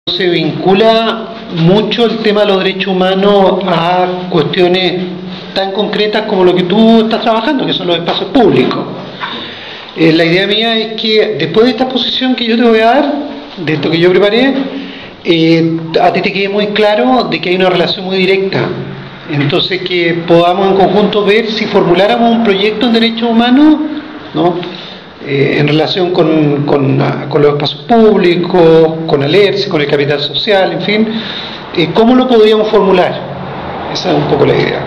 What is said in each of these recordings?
Se vincula mucho el tema de los derechos humanos a cuestiones tan concretas como lo que tú estás trabajando, que son los espacios públicos. La idea mía es que después de esta exposición que yo te voy a dar, de esto que yo preparé, a ti te quede muy claro de que hay una relación muy directa. Entonces que podamos en conjunto ver si formuláramos un proyecto en derechos humanos, ¿no? En relación con los espacios públicos, con Alerce, con el capital social, en fin, ¿cómo lo podríamos formular? Esa es un poco la idea.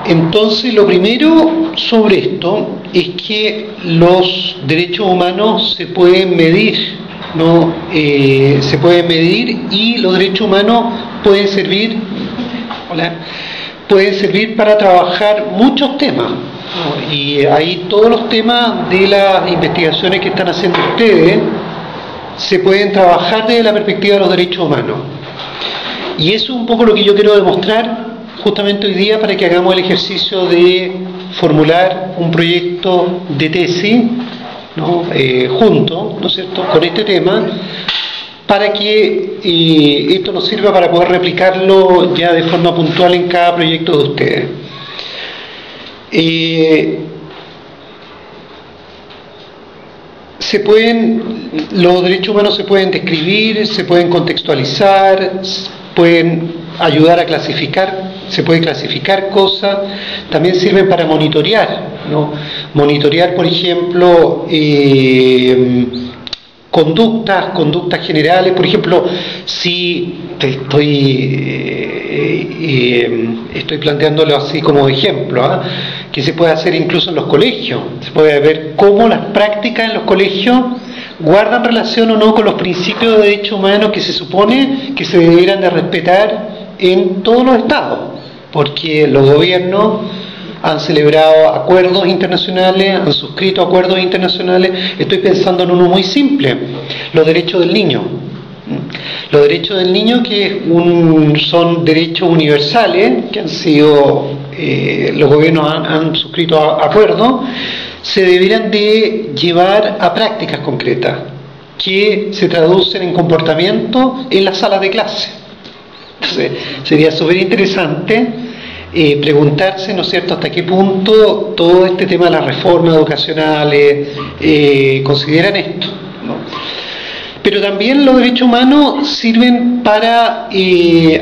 Entonces, lo primero sobre esto es que los derechos humanos se pueden medir, ¿no? Se pueden medir y los derechos humanos pueden servir, pueden servir para trabajar muchos temas. Y ahí todos los temas de las investigaciones que están haciendo ustedes se pueden trabajar desde la perspectiva de los derechos humanos. Y eso es un poco lo que yo quiero demostrar justamente hoy día para que hagamos el ejercicio de formular un proyecto de tesis, ¿no? Junto, ¿no es cierto?, con este tema, para que esto nos sirva para poder replicarlo ya de forma puntual en cada proyecto de ustedes. Los derechos humanos se pueden describir, se pueden contextualizar, pueden ayudar a clasificar, se puede clasificar cosas, también sirven para monitorear, ¿no? Monitorear, por ejemplo, conductas generales. Por ejemplo, si estoy planteándolo así como ejemplo, que se puede hacer incluso en los colegios. Se puede ver cómo las prácticas en los colegios guardan relación o no con los principios de derechos humanos que se supone que se debieran de respetar en todos los estados, porque los gobiernos han celebrado acuerdos internacionales, han suscrito acuerdos internacionales. Estoy pensando en uno muy simple: los derechos del niño. Los derechos del niño, que son derechos universales, que han sido, los gobiernos han suscrito acuerdos, se deberán de llevar a prácticas concretas, que se traducen en comportamiento en las salas de clase. Entonces, sería súper interesante preguntarse, ¿no es cierto?, hasta qué punto todo este tema de las reformas educacionales consideran esto, ¿no? Pero también los derechos humanos sirven para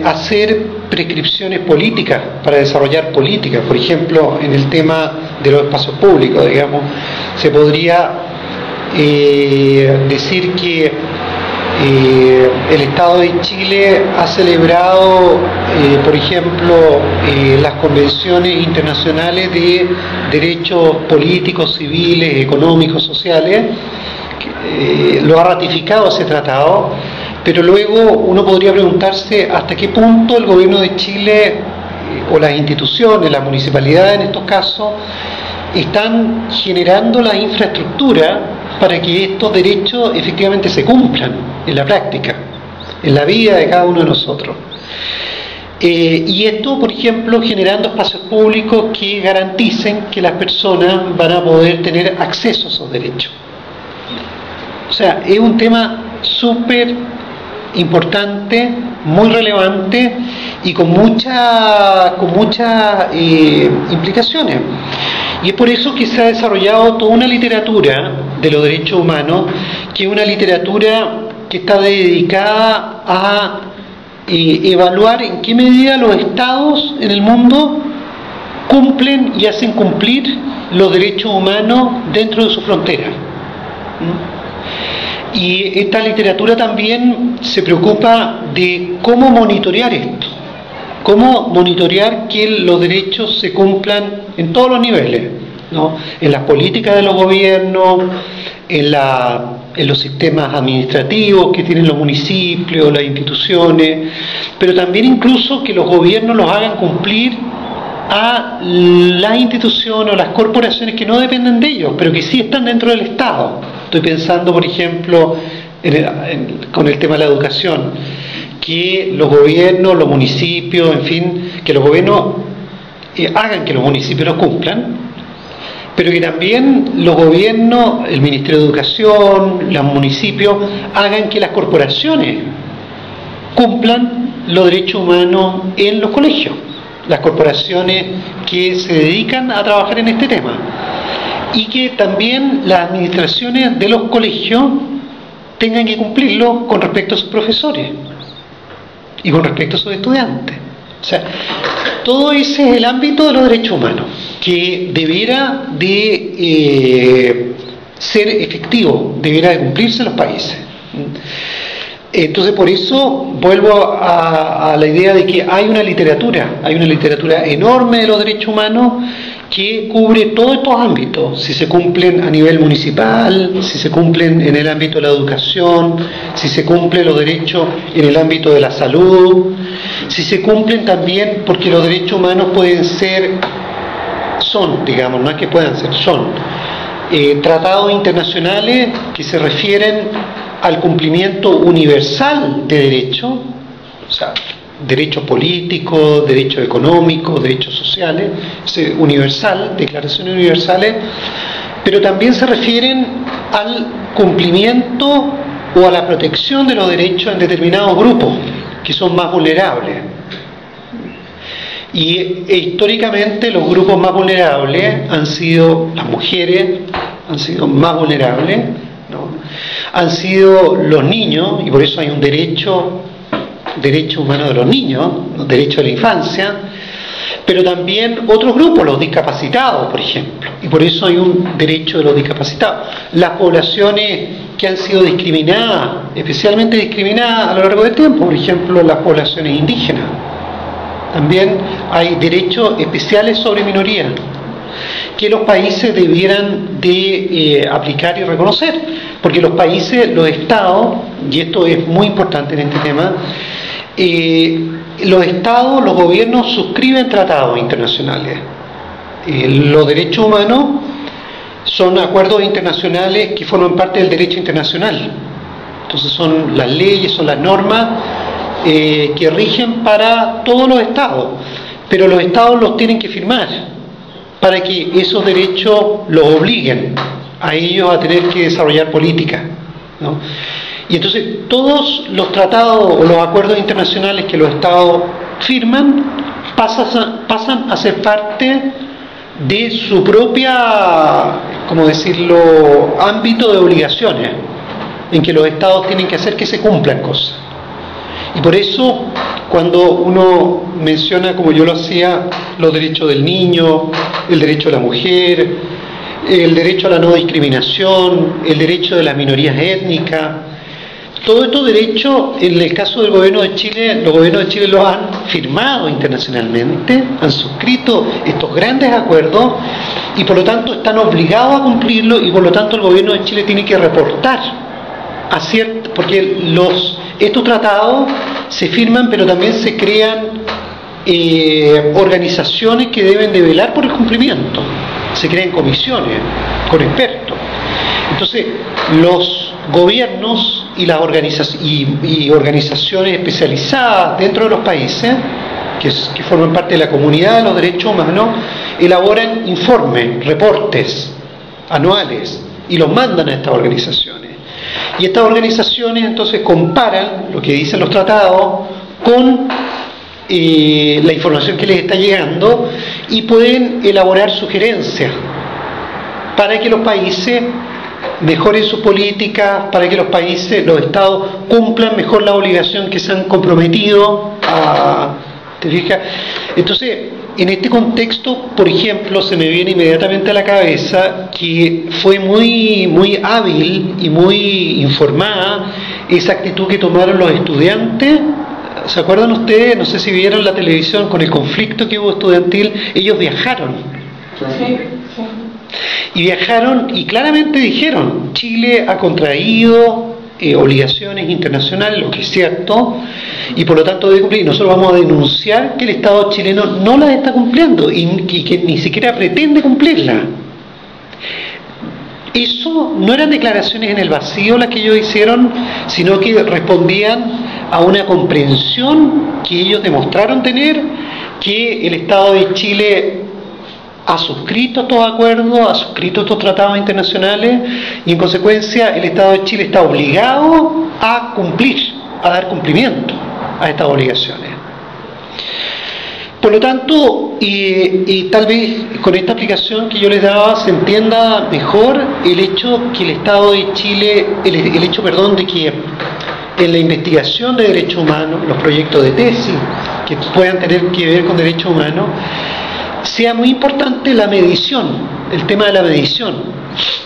hacer prescripciones políticas, para desarrollar políticas. Por ejemplo, en el tema de los espacios públicos, digamos, se podría decir que el Estado de Chile ha celebrado, por ejemplo, las convenciones internacionales de derechos políticos, civiles, económicos, sociales. Lo ha ratificado ese tratado, pero luego uno podría preguntarse hasta qué punto el gobierno de Chile o las instituciones, las municipalidades en estos casos, están generando la infraestructura para que estos derechos efectivamente se cumplan en la práctica, en la vida de cada uno de nosotros. Y esto, por ejemplo, generando espacios públicos que garanticen que las personas van a poder tener acceso a esos derechos. O sea, es un tema súper importante, muy relevante y con muchas implicaciones. Y es por eso que se ha desarrollado toda una literatura de los derechos humanos, que es una literatura que está dedicada a evaluar en qué medida los estados en el mundo cumplen y hacen cumplir los derechos humanos dentro de sus fronteras. Y esta literatura también se preocupa de cómo monitorear esto, cómo monitorear que los derechos se cumplan en todos los niveles, ¿no? En las políticas de los gobiernos, en los sistemas administrativos que tienen los municipios, las instituciones, pero también incluso que los gobiernos los hagan cumplir a las instituciones o las corporaciones que no dependen de ellos, pero que sí están dentro del Estado. Estoy pensando, por ejemplo, con el tema de la educación, que los gobiernos, los municipios, en fin, que los gobiernos hagan que los municipios los cumplan, pero que también los gobiernos, el Ministerio de Educación, los municipios, hagan que las corporaciones cumplan los derechos humanos en los colegios, las corporaciones que se dedican a trabajar en este tema, y que también las administraciones de los colegios tengan que cumplirlo con respecto a sus profesores y con respecto a sus estudiantes. O sea, todo ese es el ámbito de los derechos humanos, que debiera de ser efectivo, debiera de cumplirse en los países. Entonces, por eso vuelvo a la idea de que hay una literatura enorme de los derechos humanos que cubre todos estos ámbitos, si se cumplen a nivel municipal, si se cumplen en el ámbito de la educación, si se cumplen los derechos en el ámbito de la salud, si se cumplen también, porque los derechos humanos digamos, no es que puedan ser, son tratados internacionales que se refieren al cumplimiento universal de derechos, o sea, derechos políticos, derechos económicos, derechos sociales, universal, declaraciones universales, pero también se refieren al cumplimiento o a la protección de los derechos en determinados grupos que son más vulnerables. Y históricamente los grupos más vulnerables han sido las mujeres, han sido más vulnerables, ¿no? Han sido los niños, y por eso hay un derecho humano de los niños, un derecho de la infancia, pero también otros grupos, los discapacitados, por ejemplo, y por eso hay un derecho de los discapacitados. Las poblaciones que han sido discriminadas, especialmente discriminadas a lo largo del tiempo, por ejemplo, las poblaciones indígenas. También hay derechos especiales sobre minorías que los países debieran de aplicar y reconocer, porque los países, los estados, y esto es muy importante en este tema, los estados, los gobiernos suscriben tratados internacionales. Los derechos humanos son acuerdos internacionales que forman parte del derecho internacional. Entonces son las leyes, son las normas que rigen para todos los estados, pero los estados los tienen que firmar para que esos derechos los obliguen a ellos a tener que desarrollar políticas, ¿no? Y entonces todos los tratados o los acuerdos internacionales que los estados firman pasan a ser parte de su propia, ¿cómo decirlo?, ámbito de obligaciones, en que los estados tienen que hacer que se cumplan cosas. Y por eso, cuando uno menciona, como yo lo hacía, los derechos del niño, el derecho de la mujer, el derecho a la no discriminación, el derecho de las minorías étnicas, todos estos derechos, en el caso del gobierno de Chile, los gobiernos de Chile los han firmado internacionalmente, han suscrito estos grandes acuerdos y por lo tanto están obligados a cumplirlo, y por lo tanto el gobierno de Chile tiene que reportar porque estos tratados se firman, pero también se crean organizaciones que deben de velar por el cumplimiento, se crean comisiones con expertos. Entonces los gobiernos y las organizaciones especializadas dentro de los países que forman parte de la comunidad de los derechos humanos elaboran informes, reportes anuales y los mandan a estas organizaciones. Y estas organizaciones entonces comparan lo que dicen los tratados con la información que les está llegando y pueden elaborar sugerencias para que los países mejoren sus políticas, para que los estados cumplan mejor la obligación que se han comprometido a... ¿Te fijas? Entonces, en este contexto, por ejemplo, se me viene inmediatamente a la cabeza que fue muy hábil y muy informada esa actitud que tomaron los estudiantes. ¿Se acuerdan ustedes? No sé si vieron la televisión con el conflicto que hubo estudiantil. Ellos viajaron. Sí. Y viajaron y claramente dijeron: Chile ha contraído obligaciones internacionales, lo que es cierto, y por lo tanto debe cumplir. Nosotros vamos a denunciar que el Estado chileno no las está cumpliendo y que ni siquiera pretende cumplirlas. Eso no eran declaraciones en el vacío las que ellos hicieron, sino que respondían a una comprensión que ellos demostraron tener, que el Estado de Chile ha suscrito estos acuerdos, ha suscrito estos tratados internacionales y en consecuencia el Estado de Chile está obligado a cumplir, a dar cumplimiento a estas obligaciones. Por lo tanto, y tal vez con esta explicación que yo les daba se entienda mejor el hecho que el Estado de Chile, el hecho, perdón, de que en la investigación de derechos humanos, los proyectos de tesis que puedan tener que ver con derechos humanos, sea muy importante la medición, el tema de la medición.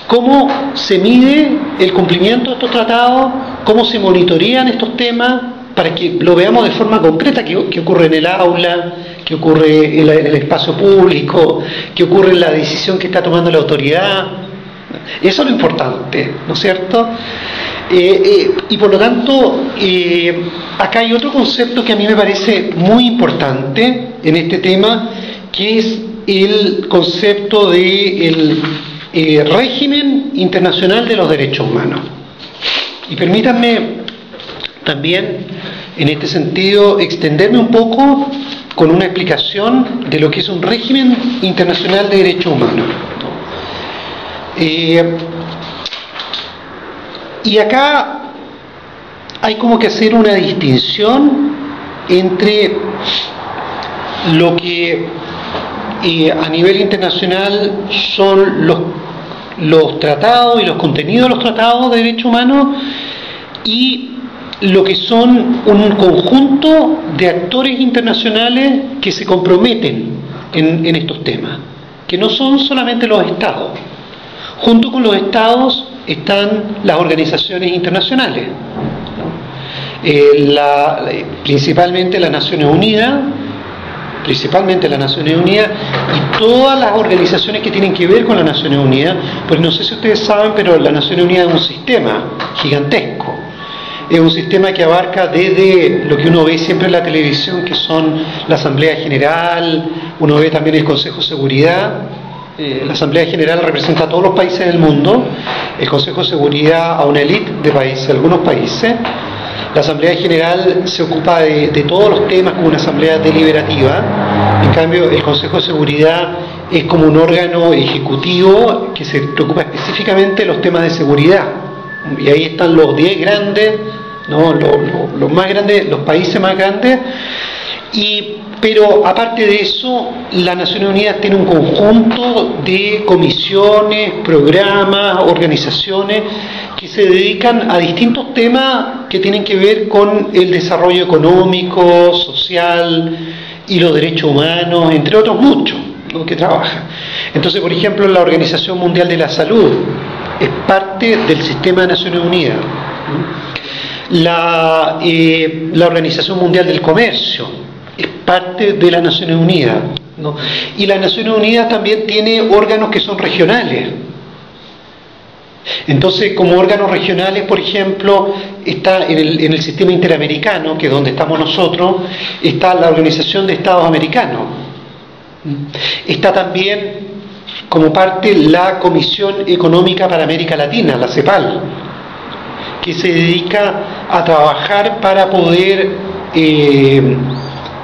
Cómo se mide el cumplimiento de estos tratados, cómo se monitorean estos temas, para que lo veamos de forma concreta, qué ocurre en el aula, qué ocurre en el espacio público, qué ocurre en la decisión que está tomando la autoridad. Eso es lo importante, ¿no es cierto? Y por lo tanto, acá hay otro concepto que a mí me parece muy importante en este tema, que es el concepto del régimen internacional de los derechos humanos. Y permítanme también, en este sentido, extenderme un poco con una explicación de lo que es un régimen internacional de derechos humanos. Y acá hay como que hacer una distinción entre lo que a nivel internacional son los tratados y los contenidos de los tratados de derechos humanos y lo que son un conjunto de actores internacionales que se comprometen en estos temas, que no son solamente los estados. Junto con los estados están las organizaciones internacionales, principalmente las Naciones Unidas, y todas las organizaciones que tienen que ver con las Naciones Unidas, pues no sé si ustedes saben, pero las Naciones Unidas es un sistema gigantesco. Es un sistema que abarca desde lo que uno ve siempre en la televisión, que son la Asamblea General, uno ve también el Consejo de Seguridad. La Asamblea General representa a todos los países del mundo, el Consejo de Seguridad a una élite de países, algunos países. La Asamblea General se ocupa de todos los temas como una asamblea deliberativa. En cambio, el Consejo de Seguridad es como un órgano ejecutivo que se preocupa específicamente de los temas de seguridad. Y ahí están los 10 grandes, ¿no? los más grandes, los países más grandes. Pero aparte de eso, las Naciones Unidas tiene un conjunto de comisiones, programas, organizaciones que se dedican a distintos temas que tienen que ver con el desarrollo económico, social y los derechos humanos, entre otros muchos, ¿no? que trabajan. Entonces, por ejemplo, la Organización Mundial de la Salud es parte del sistema de Naciones Unidas. La Organización Mundial del Comercio es parte de las Naciones Unidas, ¿no? Y las Naciones Unidas también tiene órganos que son regionales. Entonces, como órganos regionales, por ejemplo, está en el sistema interamericano, que es donde estamos nosotros, está la Organización de Estados Americanos. Está también como parte la Comisión Económica para América Latina, la CEPAL, que se dedica a trabajar para poder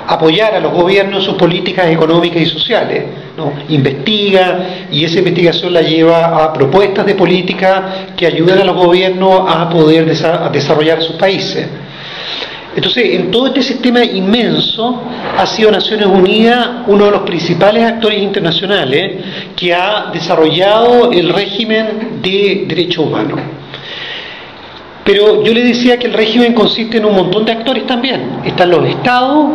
apoyar a los gobiernos en sus políticas económicas y sociales, ¿no? Investiga, y esa investigación la lleva a propuestas de política que ayudan a los gobiernos a poder desarrollar sus países. Entonces, en todo este sistema inmenso ha sido Naciones Unidas uno de los principales actores internacionales que ha desarrollado el régimen de derechos humanos. Pero yo les decía que el régimen consiste en un montón de actores también. Están los estados,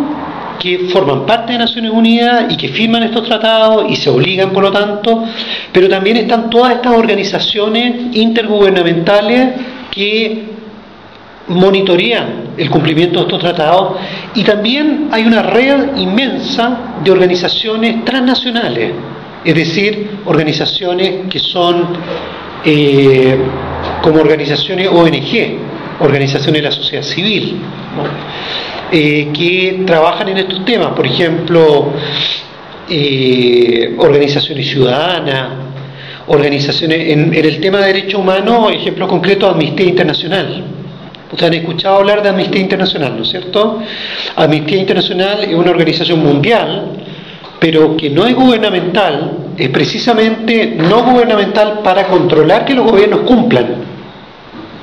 que forman parte de Naciones Unidas y que firman estos tratados y se obligan, por lo tanto, pero también están todas estas organizaciones intergubernamentales que monitorean el cumplimiento de estos tratados, y también hay una red inmensa de organizaciones transnacionales, es decir, organizaciones que son como organizaciones ONG, organizaciones de la sociedad civil, ¿no? Que trabajan en estos temas, por ejemplo, organizaciones ciudadanas, organizaciones en el tema de derechos humanos, ejemplo concreto, Amnistía Internacional. Ustedes han escuchado hablar de Amnistía Internacional, ¿no es cierto? Amnistía Internacional es una organización mundial, pero que no es gubernamental, es precisamente no gubernamental para controlar que los gobiernos cumplan,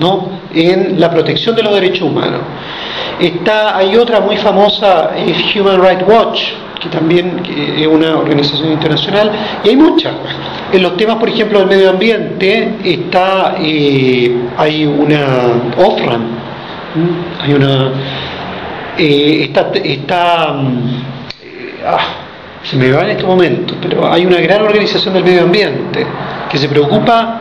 ¿no?, en la protección de los derechos humanos. Hay otra muy famosa, es Human Rights Watch, que también es una organización internacional, y hay muchas. En los temas, por ejemplo, del medio ambiente, hay una OFRAN, hay una... se me va en este momento, pero hay una gran organización del medio ambiente que se preocupa,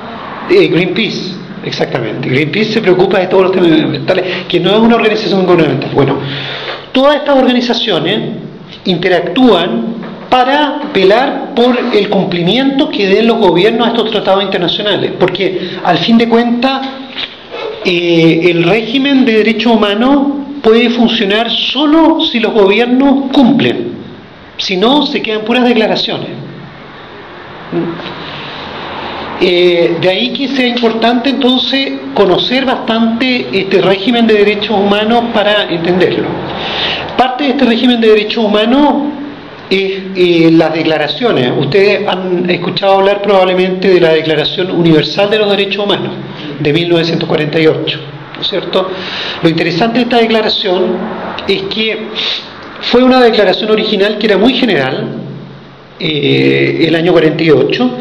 Greenpeace, exactamente, Greenpeace se preocupa de todos los temas medioambientales, que no es una organización gubernamental. Bueno, todas estas organizaciones interactúan para velar por el cumplimiento que den los gobiernos a estos tratados internacionales, porque al fin de cuentas el régimen de derechos humanos puede funcionar solo si los gobiernos cumplen, si no se quedan puras declaraciones. De ahí que sea importante entonces conocer bastante este régimen de derechos humanos para entenderlo. Parte de este régimen de derechos humanos es las declaraciones. Ustedes han escuchado hablar probablemente de la Declaración Universal de los Derechos Humanos de 1948, ¿no es cierto? Lo interesante de esta declaración es que fue una declaración original que era muy general, el año 48,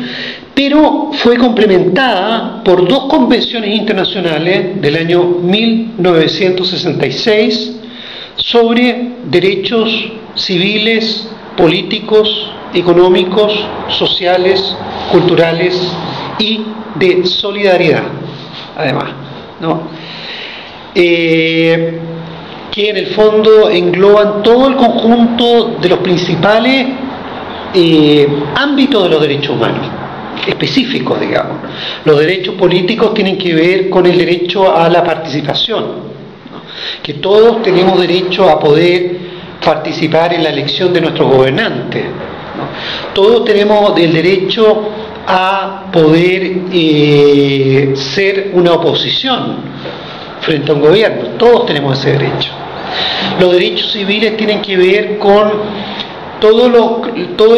pero fue complementada por dos convenciones internacionales del año 1966 sobre derechos civiles, políticos, económicos, sociales, culturales y de solidaridad, además, ¿no? Que en el fondo engloban todo el conjunto de los principales ámbitos de los derechos humanos, específicos, digamos. Los derechos políticos tienen que ver con el derecho a la participación, ¿no?, que todos tenemos derecho a poder participar en la elección de nuestros gobernantes, ¿no? Todos tenemos el derecho a poder ser una oposición frente a un gobierno. Todos tenemos ese derecho. Los derechos civiles tienen que ver con todo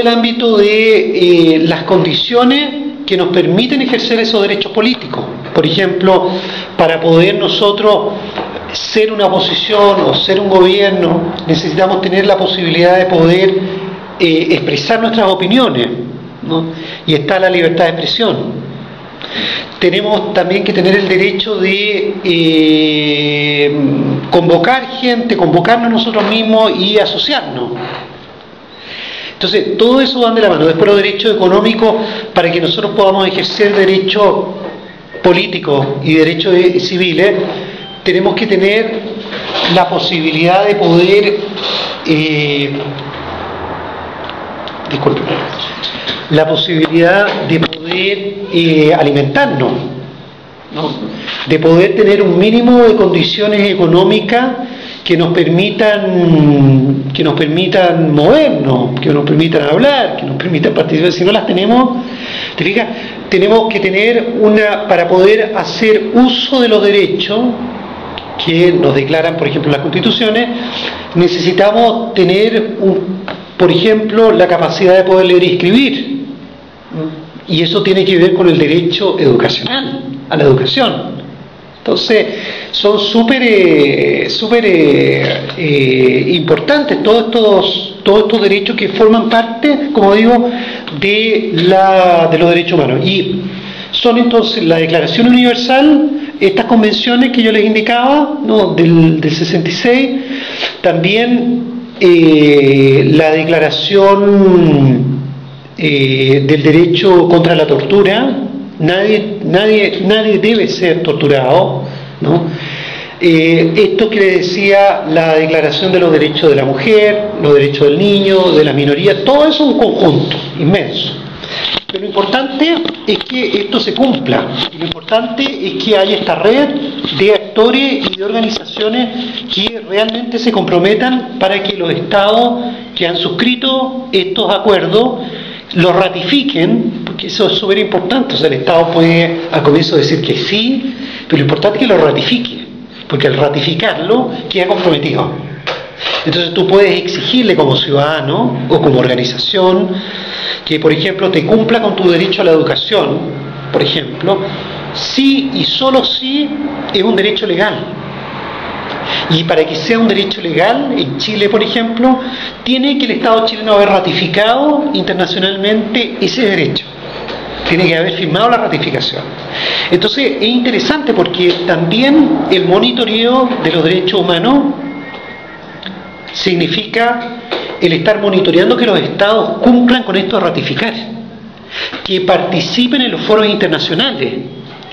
el ámbito de las condiciones que nos permiten ejercer esos derechos políticos. Por ejemplo, para poder nosotros ser una oposición o ser un gobierno, necesitamos tener la posibilidad de poder expresar nuestras opiniones, ¿no? Y está la libertad de expresión. Tenemos también que tener el derecho de convocar gente, convocarnos nosotros mismos y asociarnos. Entonces, todo eso van de la mano. Después los derechos económicos, para que nosotros podamos ejercer derechos políticos y derechos civiles, tenemos que tener la posibilidad de poder, la posibilidad de poder alimentarnos, ¿no?, de poder tener un mínimo de condiciones económicas que nos permitan movernos, que nos permitan hablar, que nos permitan participar. Si no las tenemos, ¿te fijas? Tenemos que tener para poder hacer uso de los derechos que nos declaran, por ejemplo, las constituciones, necesitamos tener, por ejemplo, la capacidad de poder leer y escribir. Y eso tiene que ver con el derecho educacional, a la educación. Entonces, son súper importantes todos estos derechos que forman parte, como digo, de los derechos humanos. Y son entonces la Declaración Universal, estas convenciones que yo les indicaba, ¿no?, del 66, también la Declaración del derecho contra la tortura. Nadie debe ser torturado, ¿no? Esto que le decía, la Declaración de los Derechos de la Mujer, los derechos del niño, de las minorías, todo eso es un conjunto inmenso. Pero lo importante es que esto se cumpla, y lo importante es que haya esta red de actores y de organizaciones que realmente se comprometan para que los estados que han suscrito estos acuerdos los ratifiquen, porque eso es súper importante. O sea, el Estado puede al comienzo decir que sí, pero lo importante es que lo ratifique, porque al ratificarlo queda comprometido. Entonces tú puedes exigirle como ciudadano o como organización que, por ejemplo, te cumpla con tu derecho a la educación, por ejemplo, si y solo si es un derecho legal. Y para que sea un derecho legal, en Chile, por ejemplo, tiene que el Estado chileno haber ratificado internacionalmente ese derecho. Tiene que haber firmado la ratificación. Entonces es interesante porque también el monitoreo de los derechos humanos significa el estar monitoreando que los Estados cumplan con esto de ratificar, que participen en los foros internacionales,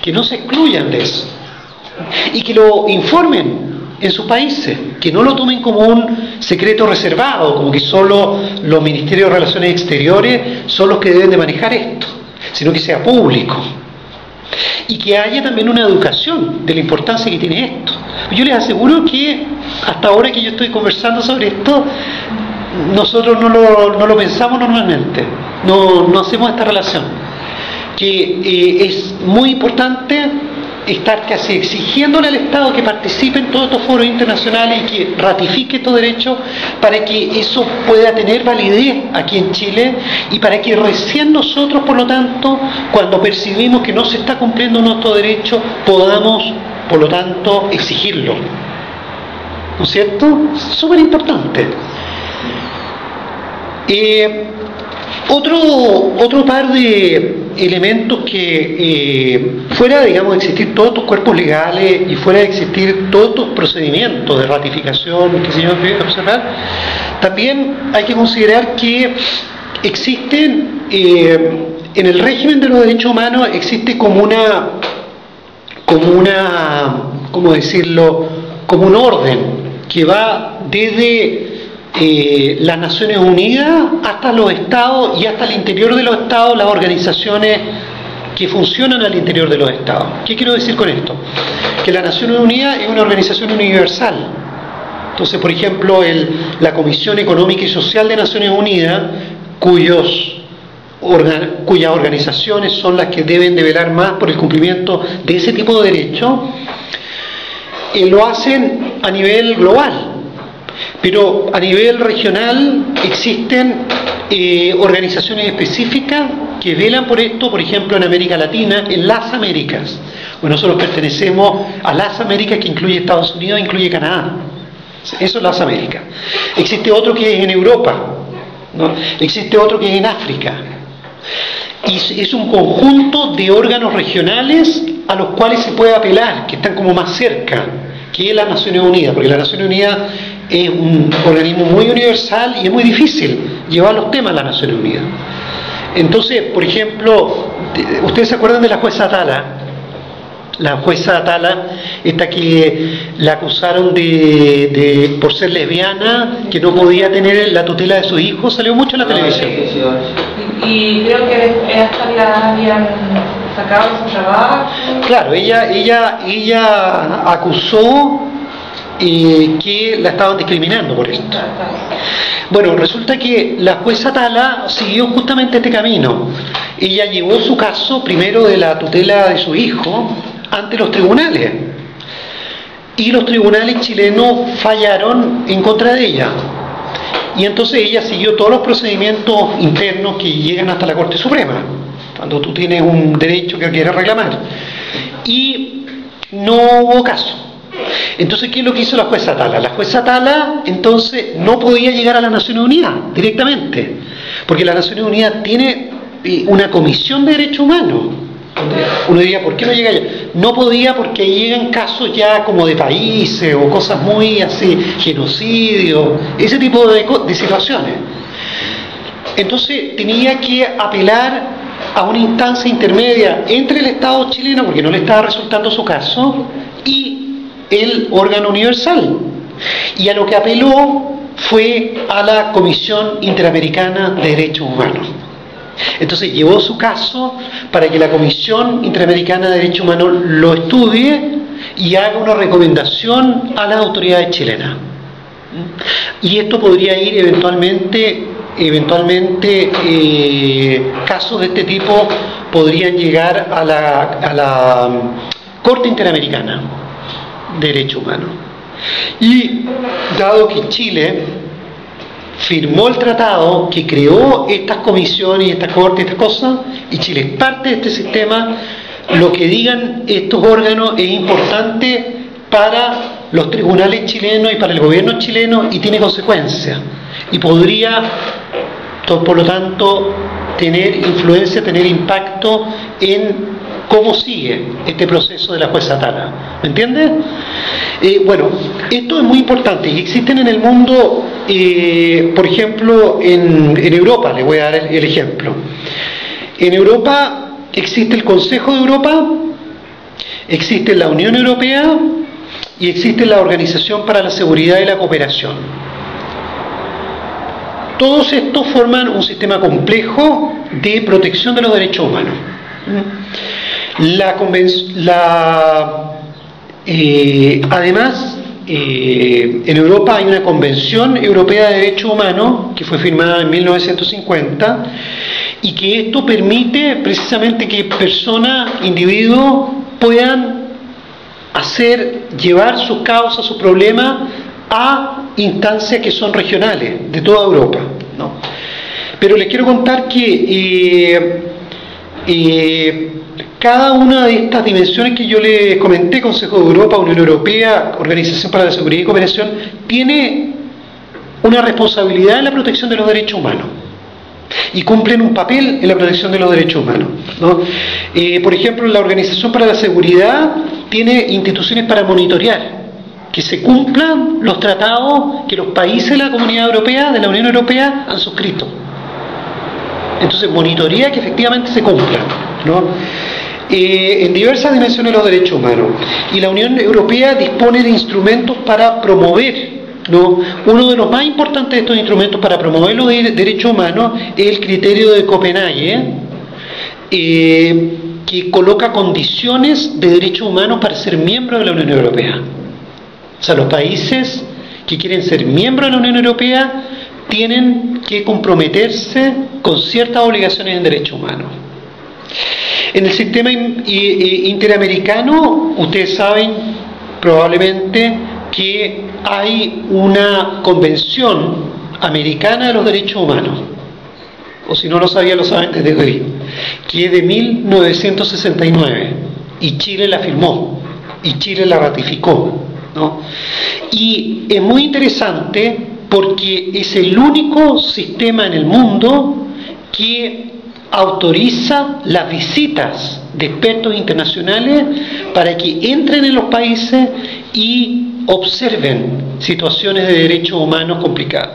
que no se excluyan de eso, y que lo informen en sus países, que no lo tomen como un secreto reservado, como que solo los ministerios de Relaciones Exteriores son los que deben de manejar esto, sino que sea público. Y que haya también una educación de la importancia que tiene esto. Yo les aseguro que hasta ahora que yo estoy conversando sobre esto, nosotros no lo pensamos normalmente, no hacemos esta relación. Que es muy importante estar casi exigiéndole al Estado que participe en todos estos foros internacionales y que ratifique estos derechos para que eso pueda tener validez aquí en Chile y para que recién nosotros, por lo tanto, cuando percibimos que no se está cumpliendo nuestro derecho, podamos, por lo tanto, exigirlo. ¿No es cierto? Es súper importante. Otro par de elementos que fuera, digamos, de existir todos estos cuerpos legales y fuera de existir todos estos procedimientos de ratificación que se llaman observar, también hay que considerar que existen en el régimen de los derechos humanos existe como una ¿cómo decirlo? Como un orden que va desde las Naciones Unidas hasta los Estados y hasta el interior de los Estados, las organizaciones que funcionan al interior de los Estados. ¿Qué quiero decir con esto? Que las Naciones Unidas es una organización universal. Entonces, por ejemplo, la Comisión Económica y Social de Naciones Unidas, cuyas organizaciones son las que deben de velar más por el cumplimiento de ese tipo de derechos, lo hacen a nivel global. Pero a nivel regional existen organizaciones específicas que velan por esto, por ejemplo en América Latina, en las Américas. Bueno, nosotros pertenecemos a las Américas, que incluye Estados Unidos, incluye Canadá. Eso es las Américas. Existe otro que es en Europa, ¿no? Existe otro que es en África. Y es un conjunto de órganos regionales a los cuales se puede apelar, que están como más cerca que las Naciones Unidas, porque las Naciones Unidas es un organismo muy universal y es muy difícil llevar los temas a las Naciones Unidas. Entonces, por ejemplo, ¿ustedes se acuerdan de la jueza Atala? La jueza Atala, esta que la acusaron por ser lesbiana, que no podía tener la tutela de sus hijos, salió mucho en la televisión. Y creo que hasta la habían sacado de su trabajo. Claro, ella acusó que la estaban discriminando por esto. Bueno, resulta que la jueza Atala siguió justamente este camino. Ella llevó su caso primero de la tutela de su hijo ante los tribunales y los tribunales chilenos fallaron en contra de ella, y entonces ella siguió todos los procedimientos internos que llegan hasta la Corte Suprema cuando tú tienes un derecho que quieres reclamar, y no hubo caso. Entonces, ¿qué es lo que hizo la jueza Atala? La jueza Atala entonces no podía llegar a las Naciones Unidas directamente, porque las Naciones Unidas tiene una comisión de derechos humanos. Uno diría, ¿por qué no llega allá? No podía, porque ahí llegan casos ya como de países o cosas muy así, genocidio, ese tipo de situaciones. Entonces tenía que apelar a una instancia intermedia entre el Estado chileno, porque no le estaba resultando su caso, y el órgano universal. Y a lo que apeló fue a la Comisión Interamericana de Derechos Humanos. Entonces llevó su caso para que la Comisión Interamericana de Derechos Humanos lo estudie y haga una recomendación a las autoridades chilenas. Y esto podría ir eventualmente casos de este tipo podrían llegar a la Corte Interamericana de Derechos Humanos. Y dado que Chile firmó el tratado que creó estas comisiones y esta corte, estas cosas, y Chile es parte de este sistema, lo que digan estos órganos es importante para los tribunales chilenos y para el gobierno chileno y tiene consecuencias. Y podría, por lo tanto, tener influencia, tener impacto en cómo sigue este proceso de la jueza Tala. ¿Me entiendes? Bueno, esto es muy importante y existen en el mundo, por ejemplo, en Europa, les voy a dar el ejemplo. En Europa existe el Consejo de Europa, existe la Unión Europea y existe la Organización para la Seguridad y la Cooperación. Todos estos forman un sistema complejo de protección de los derechos humanos. Además, en Europa hay una Convención Europea de Derechos Humanos que fue firmada en 1950 y que esto permite precisamente que personas, individuos puedan llevar sus causas, sus problemas a instancias que son regionales de toda Europa, ¿no? Pero les quiero contar que cada una de estas dimensiones que yo les comenté, Consejo de Europa, Unión Europea, Organización para la Seguridad y Cooperación, tiene una responsabilidad en la protección de los derechos humanos y cumplen un papel en la protección de los derechos humanos, ¿no? Por ejemplo, la Organización para la Seguridad tiene instituciones para monitorear que se cumplan los tratados que los países de la Comunidad Europea, de la Unión Europea, han suscrito. Entonces monitorea que efectivamente se cumplan, ¿no? En diversas dimensiones de los derechos humanos. Y la Unión Europea dispone de instrumentos para promover, ¿no? Uno de los más importantes de estos instrumentos para promover los derechos humanos es el criterio de Copenhague, que coloca condiciones de derechos humanos para ser miembro de la Unión Europea. O sea, los países que quieren ser miembros de la Unión Europea tienen que comprometerse con ciertas obligaciones en derechos humanos. En el sistema interamericano, ustedes saben probablemente que hay una Convención Americana de los Derechos Humanos, o si no lo sabían, lo saben desde hoy, que es de 1969, y Chile la firmó, y Chile la ratificó, ¿no? Y es muy interesante porque es el único sistema en el mundo que autoriza las visitas de expertos internacionales para que entren en los países y observen situaciones de derechos humanos complicadas.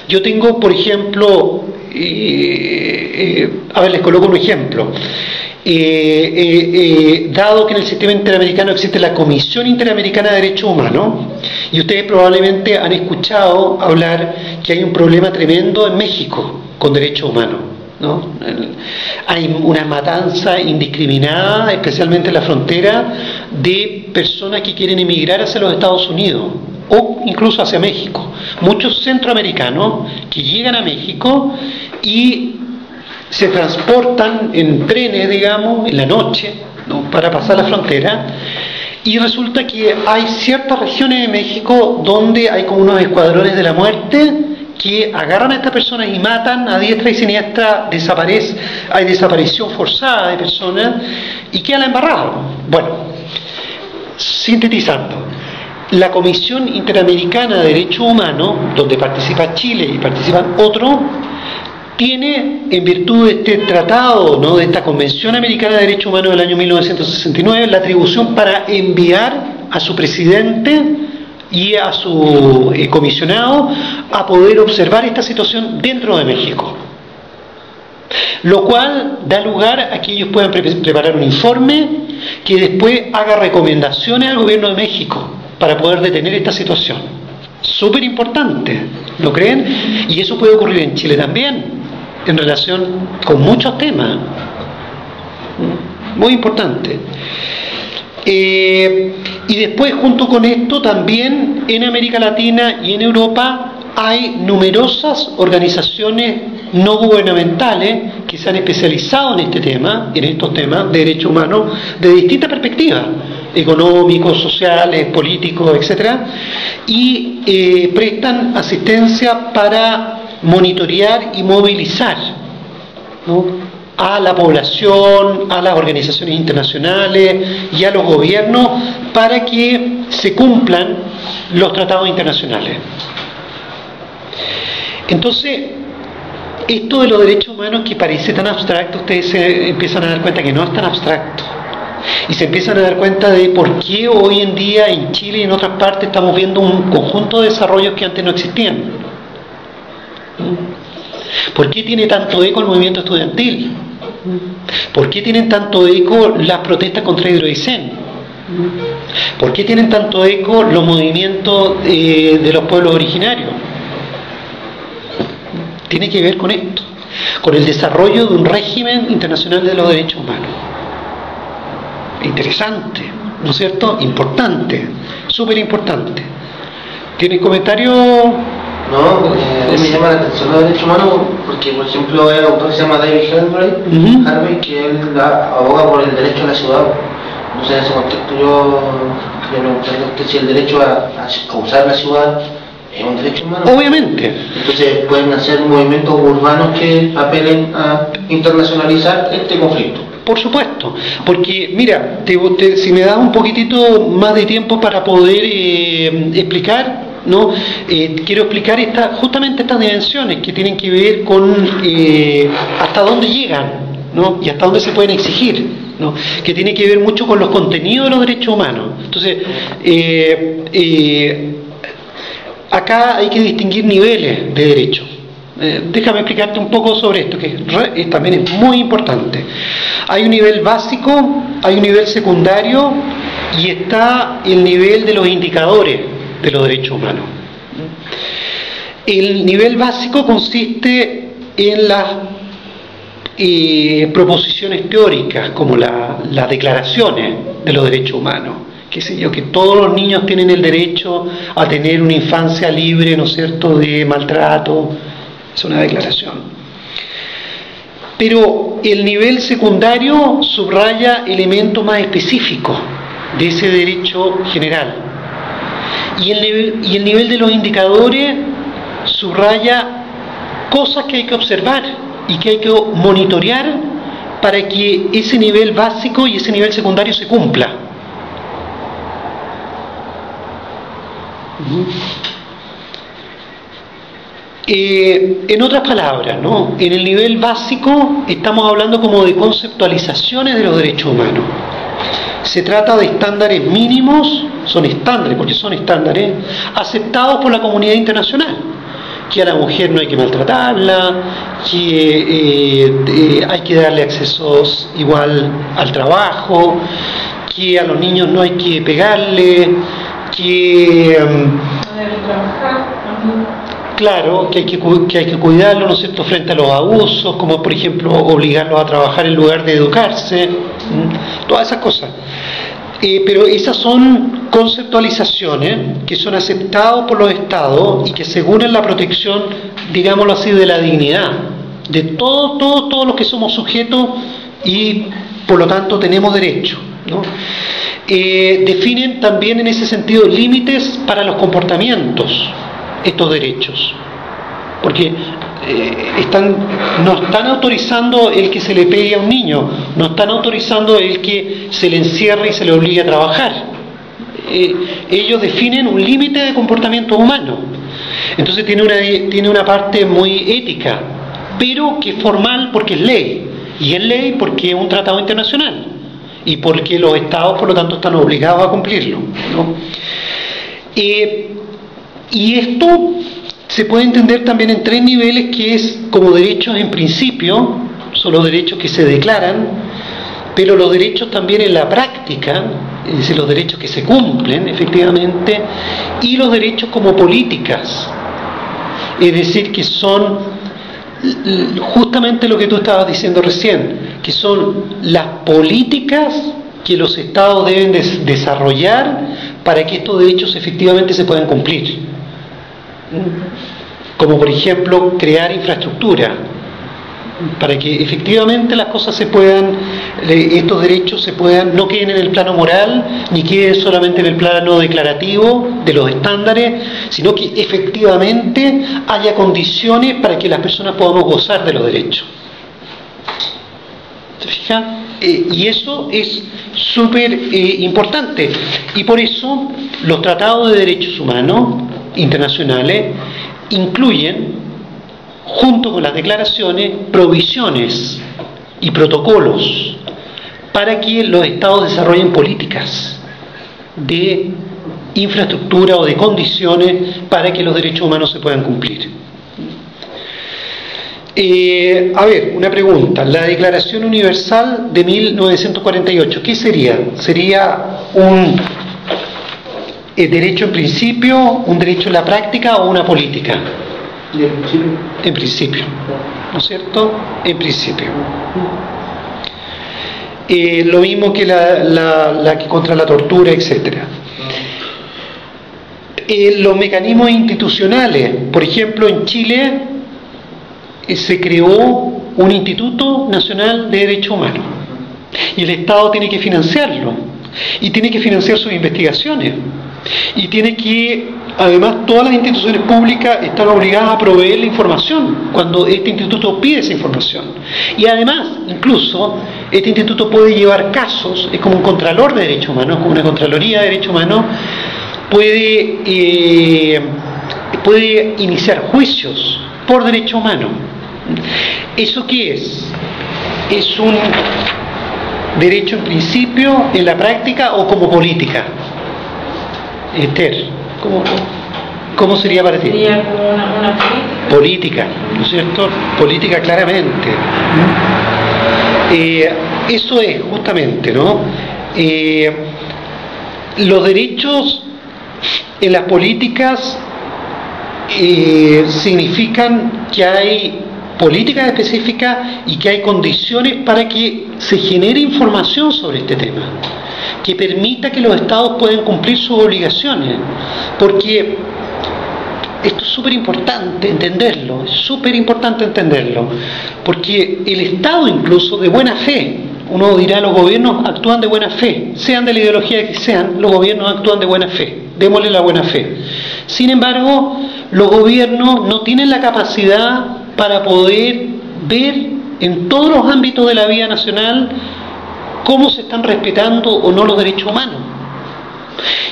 Yo tengo, por ejemplo, a ver, les coloco un ejemplo. Dado que en el sistema interamericano existe la Comisión Interamericana de Derechos Humanos, y ustedes probablemente han escuchado hablar que hay un problema tremendo en México con derechos humanos, ¿no? Hay una matanza indiscriminada, especialmente en la frontera, de personas que quieren emigrar hacia los Estados Unidos o incluso hacia México. Muchos centroamericanos que llegan a México y se transportan en trenes, digamos, en la noche, ¿no?, para pasar la frontera, y resulta que hay ciertas regiones de México donde hay como unos escuadrones de la muerte que agarran a estas personas y matan a diestra y siniestra, hay desaparición forzada de personas y queda la embarrada. Bueno, sintetizando, la Comisión Interamericana de Derechos Humanos, donde participa Chile y participan otros, tiene, en virtud de este tratado, ¿no?, de esta Convención Americana de Derechos Humanos del año 1969, la atribución para enviar a su presidente y a su comisionado a poder observar esta situación dentro de México, lo cual da lugar a que ellos puedan preparar un informe que después haga recomendaciones al gobierno de México para poder detener esta situación. Súper importante, ¿no creen? Y eso puede ocurrir en Chile también, en relación con muchos temas. Muy importante. Y después, junto con esto, también en América Latina y en Europa hay numerosas organizaciones no gubernamentales que se han especializado en este tema, en estos temas de derechos humanos, de distintas perspectivas. económicos, sociales, políticos, etcétera, y prestan asistencia para monitorear y movilizar, ¿no?, a la población, a las organizaciones internacionales y a los gobiernos para que se cumplan los tratados internacionales. Entonces, esto de los derechos humanos, que parece tan abstracto, ustedes se empiezan a dar cuenta que no es tan abstracto. Y se empiezan a dar cuenta de por qué hoy en día en Chile y en otras partes estamos viendo un conjunto de desarrollos que antes no existían. ¿Por qué tiene tanto eco el movimiento estudiantil? ¿Por qué tienen tanto eco las protestas contra Hidroaicén? ¿Por qué tienen tanto eco los movimientos de los pueblos originarios? Tiene que ver con esto, con el desarrollo de un régimen internacional de los derechos humanos. Interesante, ¿no es cierto? Importante, súper importante. ¿Tiene comentarios? No, me llama la atención los derechos humanos porque, por ejemplo, hay un autor que se llama David Harvey, que él aboga por el derecho a la ciudad. Entonces, en ese contexto yo quería preguntarle a usted si el derecho a usar la ciudad es un derecho humano. Obviamente. Entonces, pueden hacer movimientos urbanos que apelen a internacionalizar este conflicto. Por supuesto, porque mira, si me das un poquitito más de tiempo para poder explicar, ¿no? Quiero explicar justamente estas dimensiones que tienen que ver con hasta dónde llegan, ¿no?, y hasta dónde se pueden exigir, ¿no?, que tiene que ver mucho con los contenidos de los derechos humanos. Entonces, acá hay que distinguir niveles de derechos. Déjame explicarte un poco sobre esto, que también es muy importante. Hay un nivel básico, hay un nivel secundario y está el nivel de los indicadores de los derechos humanos. El nivel básico consiste en las proposiciones teóricas, como las declaraciones de los derechos humanos. Qué sé yo, que todos los niños tienen el derecho a tener una infancia libre, ¿no es cierto?, de maltrato. Es una declaración. Pero el nivel secundario subraya elementos más específicos de ese derecho general. Y el nivel de los indicadores subraya cosas que hay que observar y que hay que monitorear para que ese nivel básico y ese nivel secundario se cumpla. En otras palabras, ¿no?, en el nivel básico estamos hablando como de conceptualizaciones de los derechos humanos. Se trata de estándares mínimos, son estándares porque son estándares aceptados por la comunidad internacional, que a la mujer no hay que maltratarla, que hay que darle accesos igual al trabajo, que a los niños no hay que pegarle, que No debe trabajar. claro, que hay que cuidarlo, ¿no es cierto?, frente a los abusos, como por ejemplo obligarlos a trabajar en lugar de educarse, todas esas cosas. Pero esas son conceptualizaciones que son aceptadas por los estados y que aseguran la protección, digámoslo así, de la dignidad de todos los que somos sujetos y por lo tanto tenemos derecho, ¿no? Definen también en ese sentido límites para los comportamientos, estos derechos, porque no están autorizando el que se le pegue a un niño, no están autorizando el que se le encierre y se le obligue a trabajar. Ellos definen un límite de comportamiento humano. Entonces tiene una parte muy ética, pero que es formal porque es ley, y es ley porque es un tratado internacional y porque los estados por lo tanto están obligados a cumplirlo, ¿no? Y esto se puede entender también en tres niveles, que es como derechos en principio, son los derechos que se declaran, pero los derechos también en la práctica, es decir, los derechos que se cumplen efectivamente, y los derechos como políticas, es decir, que son justamente lo que tú estabas diciendo recién, que son las políticas que los estados deben desarrollar para que estos derechos efectivamente se puedan cumplir. Como por ejemplo crear infraestructura, para que efectivamente las cosas se puedan, estos derechos se puedan, no queden en el plano moral, ni queden solamente en el plano declarativo de los estándares, sino que efectivamente haya condiciones para que las personas podamos gozar de los derechos. ¿Se fija? Y eso es súper importante, y por eso los tratados de derechos humanos internacionales incluyen, junto con las declaraciones, provisiones y protocolos para que los estados desarrollen políticas de infraestructura o de condiciones para que los derechos humanos se puedan cumplir. A ver, una pregunta. La Declaración Universal de 1948, ¿qué sería? ¿Sería un derecho en principio, un derecho en la práctica o una política? En principio, ¿no es cierto? En principio. Lo mismo que la que contra la tortura, etcétera. Los mecanismos institucionales, por ejemplo, en Chile se creó un Instituto Nacional de Derechos Humanos y el Estado tiene que financiarlo y tiene que financiar sus investigaciones y tiene que, además, todas las instituciones públicas están obligadas a proveer la información cuando este instituto pide esa información, y además incluso este instituto puede llevar casos, es como un contralor de derechos humanos, como una contraloría de derechos humanos, puede iniciar juicios por derechos humanos. ¿Eso qué es? ¿Es un derecho en principio, en la práctica o como política? Esther, ¿cómo sería para ti? Sería como una política. Política, ¿no es cierto? Política, claramente. Eso es justamente, ¿no? Los derechos en las políticas significan que hay políticas específicas y que hay condiciones para que se genere información sobre este tema, que permita que los estados puedan cumplir sus obligaciones, porque esto es súper importante entenderlo, porque el Estado, incluso de buena fe, uno dirá, los gobiernos actúan de buena fe, sean de la ideología que sean, los gobiernos actúan de buena fe, démosle la buena fe. Sin embargo, los gobiernos no tienen la capacidad para poder ver en todos los ámbitos de la vida nacional cómo se están respetando o no los derechos humanos.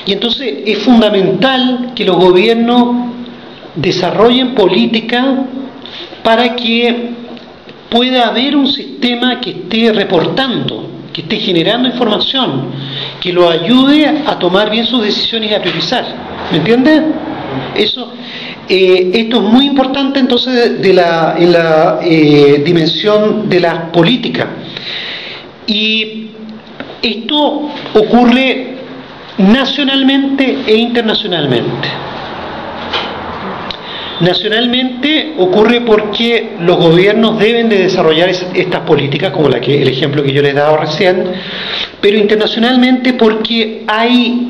Y entonces es fundamental que los gobiernos desarrollen políticas para que pueda haber un sistema que esté reportando, que esté generando información, que lo ayude a tomar bien sus decisiones y a priorizar. ¿Me entiendes? Esto es muy importante entonces en la dimensión de la política. Y esto ocurre nacionalmente e internacionalmente. Nacionalmente ocurre porque los gobiernos deben de desarrollar estas políticas, como el ejemplo que yo les he dado recién, pero internacionalmente porque hay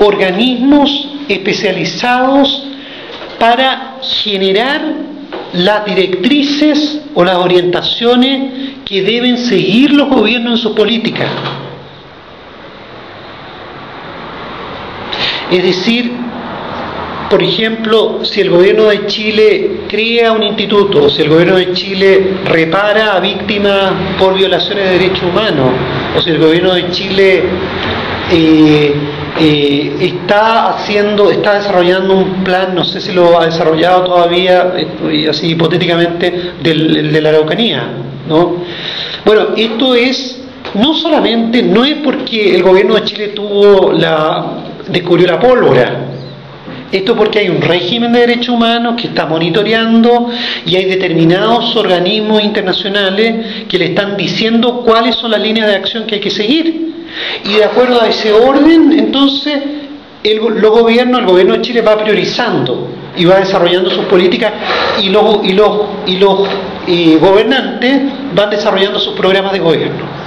organismos especializados para generar las directrices o las orientaciones que deben seguir los gobiernos en sus políticas. Es decir, por ejemplo, si el gobierno de Chile crea un instituto, o si el gobierno de Chile repara a víctimas por violaciones de derechos humanos, o si el gobierno de Chile está desarrollando un plan, no sé si lo ha desarrollado todavía, así hipotéticamente, de la Araucanía, ¿no? Bueno, esto no es porque el gobierno de Chile descubrió la pólvora. Esto porque hay un régimen de derechos humanos que está monitoreando y hay determinados organismos internacionales que le están diciendo cuáles son las líneas de acción que hay que seguir. Y de acuerdo a ese orden, entonces, el gobierno de Chile va priorizando y va desarrollando sus políticas y los gobernantes van desarrollando sus programas de gobierno.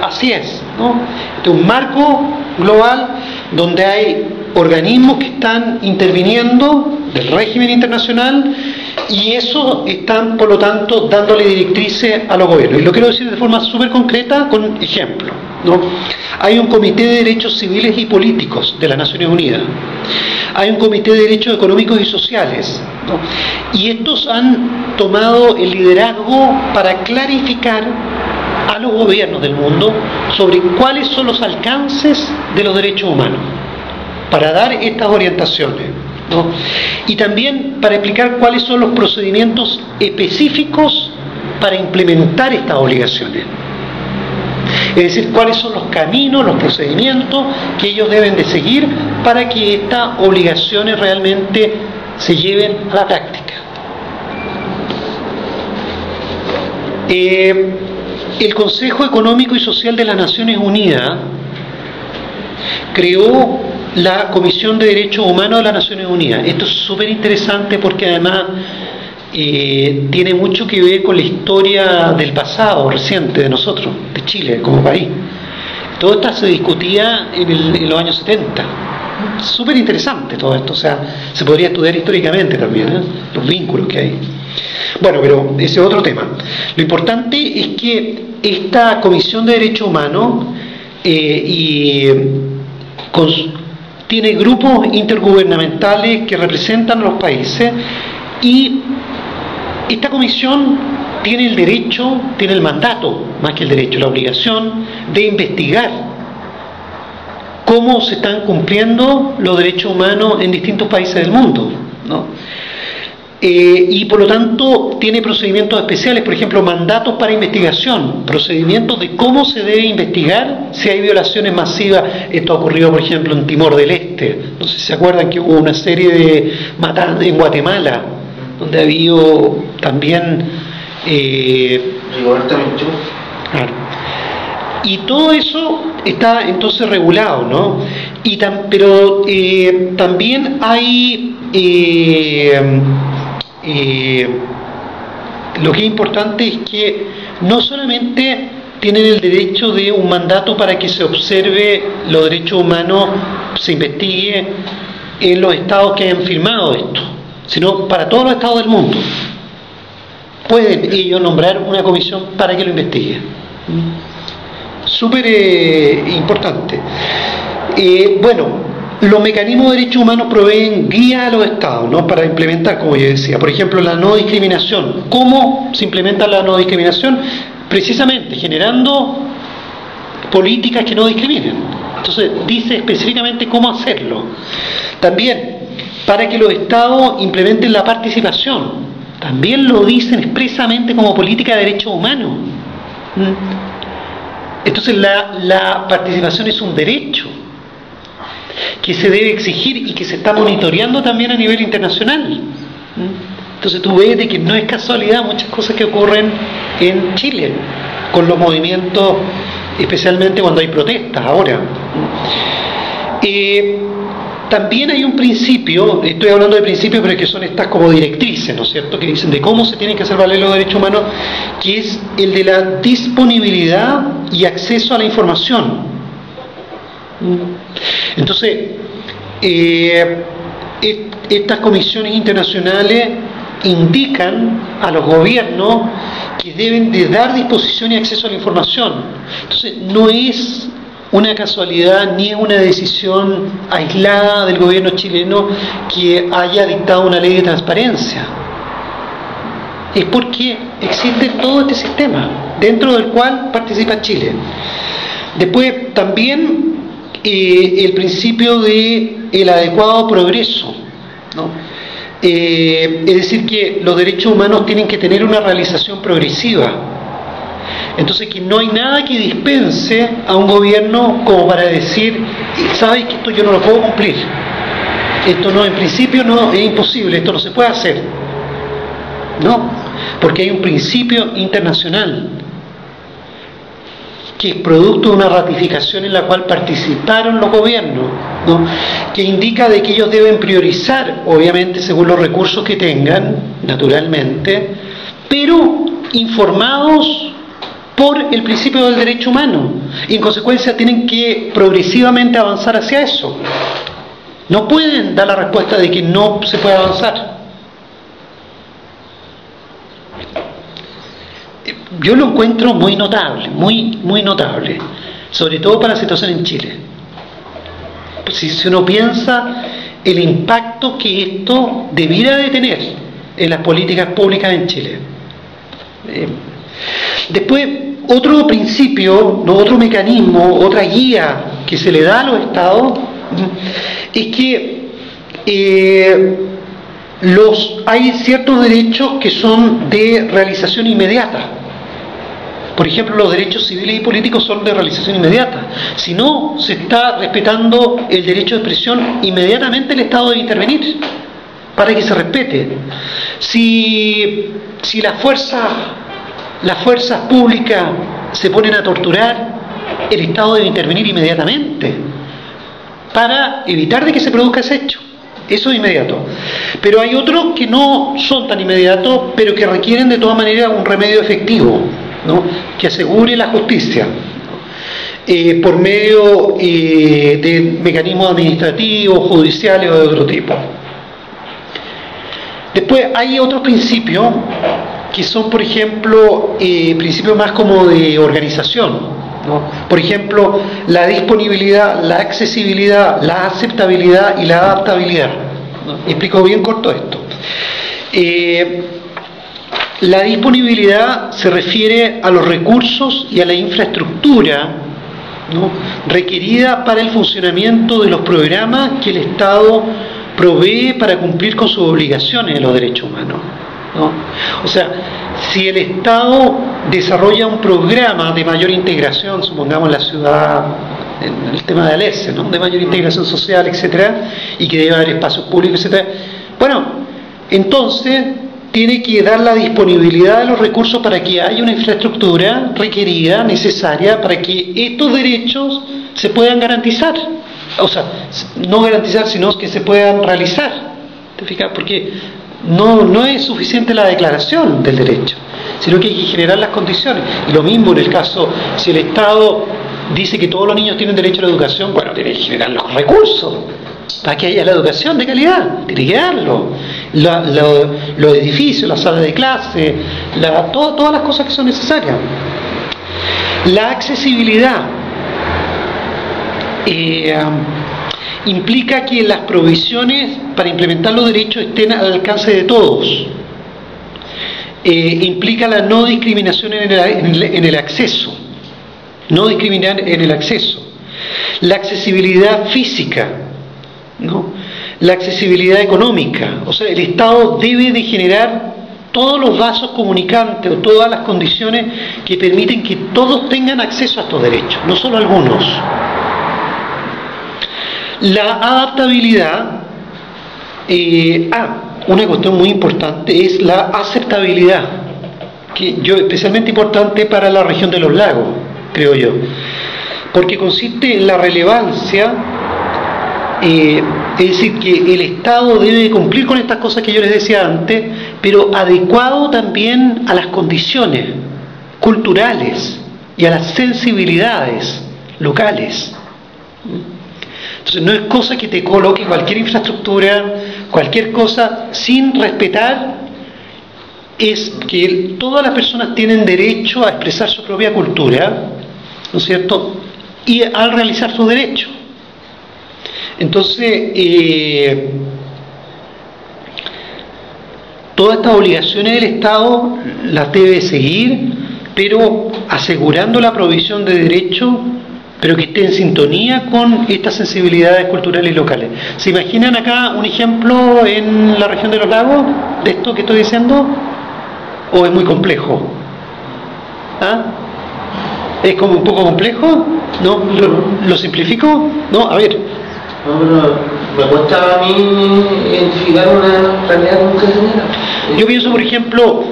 Así es, ¿no? Este es un marco global donde hay organismos que están interviniendo del régimen internacional Y eso están, por lo tanto, dándole directrices a los gobiernos. Y lo quiero decir de forma súper concreta con ejemplo, ¿no? Hay un Comité de Derechos Civiles y Políticos de las Naciones Unidas. Hay un Comité de Derechos Económicos y Sociales, ¿no? Y estos han tomado el liderazgo para clarificar a los gobiernos del mundo sobre cuáles son los alcances de los derechos humanos, para dar estas orientaciones, ¿no? Y también para explicar cuáles son los procedimientos específicos para implementar estas obligaciones. Es decir, cuáles son los caminos, los procedimientos que ellos deben de seguir para que estas obligaciones realmente se lleven a la práctica. El Consejo Económico y Social de las Naciones Unidas creó la Comisión de Derechos Humanos de las Naciones Unidas. Esto es súper interesante porque además tiene mucho que ver con la historia del pasado reciente de nosotros, de Chile como país. Todo esto se discutía en los años 70. Súper interesante todo esto, o sea, se podría estudiar históricamente también, los vínculos que hay. Bueno, pero ese es otro tema. Lo importante es que esta Comisión de Derechos Humanos tiene grupos intergubernamentales que representan a los países, y esta comisión tiene el derecho, tiene el mandato, más que el derecho, la obligación de investigar cómo se están cumpliendo los derechos humanos en distintos países del mundo, ¿no? Y por lo tanto tiene procedimientos especiales, por ejemplo, mandatos para investigación, procedimientos de cómo se debe investigar si hay violaciones masivas. Esto ha ocurrido, por ejemplo, en Timor del Este. No sé si se acuerdan que hubo una serie de matanzas en Guatemala, donde ha habido también... Claro. Y todo eso está entonces regulado, ¿no? Pero también hay... lo que es importante es que no solamente tienen el derecho de un mandato para que se observe los derechos humanos, se investigue en los estados que hayan firmado esto, sino para todos los estados del mundo. Pueden ellos nombrar una comisión para que lo investigue. Súper importante. Bueno, los mecanismos de derechos humanos proveen guía a los estados, ¿no? Para implementar, como yo decía, por ejemplo, la no discriminación. ¿Cómo se implementa la no discriminación? Precisamente generando políticas que no discriminen. Entonces dice específicamente cómo hacerlo. También para que los estados implementen la participación. También lo dicen expresamente como política de derechos humanos. Entonces la participación es un derecho que se debe exigir y que se está monitoreando también a nivel internacional. Entonces tú ves de que no es casualidad muchas cosas que ocurren en Chile con los movimientos, especialmente cuando hay protestas ahora. También hay un principio, estoy hablando de principios, pero que son estas como directrices, ¿no es cierto?, que dicen de cómo se tienen que hacer valer los derechos humanos, que es el de la disponibilidad y acceso a la información. Entonces, estas comisiones internacionales indican a los gobiernos que deben de dar disposición y acceso a la información. Entonces, no es una casualidad ni es una decisión aislada del gobierno chileno que haya dictado una ley de transparencia. Es porque existe todo este sistema dentro del cual participa Chile. Después también el principio de el adecuado progreso, ¿no? Es decir, que los derechos humanos tienen que tener una realización progresiva. Entonces, que no hay nada que dispense a un gobierno como para decir, sabes que esto yo no lo puedo cumplir, esto no, en principio no, es imposible, esto no se puede hacer. No, porque hay un principio internacional que es producto de una ratificación en la cual participaron los gobiernos, ¿no?, que indica de que ellos deben priorizar, obviamente según los recursos que tengan, naturalmente, pero informados por el principio del derecho humano, y en consecuencia tienen que progresivamente avanzar hacia eso. No pueden dar la respuesta de que no se puede avanzar. yo lo encuentro muy notable, muy notable, sobre todo para la situación en Chile. Si uno piensa el impacto que esto debiera de tener en las políticas públicas en Chile. Después, otro principio, ¿no? Otro mecanismo, otra guía que se le da a los estados es que hay ciertos derechos que son de realización inmediata. Por ejemplo, los derechos civiles y políticos son de realización inmediata. Si no se está respetando el derecho de expresión, inmediatamente el Estado debe intervenir para que se respete. Si las fuerzas públicas se ponen a torturar, el Estado debe intervenir inmediatamente para evitar de que se produzca ese hecho. Eso es inmediato. Pero hay otros que no son tan inmediatos, pero que requieren de todas maneras un remedio efectivo, ¿no? Que asegure la justicia, por medio de mecanismos administrativos, judiciales o de otro tipo. Después hay otros principios que son, por ejemplo, principios más como de organización, ¿no? Por ejemplo, la disponibilidad, la accesibilidad, la aceptabilidad y la adaptabilidad, ¿no? Explico bien corto esto. La disponibilidad se refiere a los recursos y a la infraestructura, ¿no? Requerida para el funcionamiento de los programas que el Estado provee para cumplir con sus obligaciones en los derechos humanos, ¿no? O sea, si el Estado desarrolla un programa de mayor integración, supongamos en la ciudad, en el tema de Alesse, ¿no? De mayor integración social, etcétera, y que debe haber espacios públicos, etcétera, bueno, entonces tiene que dar la disponibilidad de los recursos para que haya una infraestructura requerida, necesaria, para que estos derechos se puedan garantizar. O sea, no garantizar, sino que se puedan realizar. ¿Te fijas? Porque no es suficiente la declaración del derecho, sino que hay que generar las condiciones. Y lo mismo en el caso, si el Estado dice que todos los niños tienen derecho a la educación, bueno, tiene que generar los recursos para que haya la educación de calidad, tiene que darlo. Los edificios, las salas de clase, todas las cosas que son necesarias. La accesibilidad implica que las provisiones para implementar los derechos estén al alcance de todos. Implica la no discriminación en el acceso, no discriminar en el acceso. La accesibilidad física, ¿no? La accesibilidad económica, o sea, el Estado debe de generar todos los vasos comunicantes o todas las condiciones que permiten que todos tengan acceso a estos derechos, no solo algunos. La adaptabilidad, una cuestión muy importante es la aceptabilidad, que especialmente importante para la región de los lagos, creo yo, porque consiste en la relevancia. Es decir, que el Estado debe cumplir con estas cosas que yo les decía antes, pero adecuado también a las condiciones culturales y a las sensibilidades locales. Entonces no es cosa que te coloque cualquier infraestructura, cualquier cosa, sin respetar, es que todas las personas tienen derecho a expresar su propia cultura, ¿no es cierto?, y al realizar sus derechos. Entonces, todas estas obligaciones del Estado las debe seguir, pero asegurando la provisión de derechos, pero que esté en sintonía con estas sensibilidades culturales y locales. ¿Se imaginan acá un ejemplo en la región de los lagos de esto que estoy diciendo? ¿O es muy complejo? ¿Ah? ¿Es como un poco complejo? ¿No? ¿Lo simplifico? No, a ver. No, pero me cuesta a mí identificar una realidad nunca genera. Yo pienso, por ejemplo,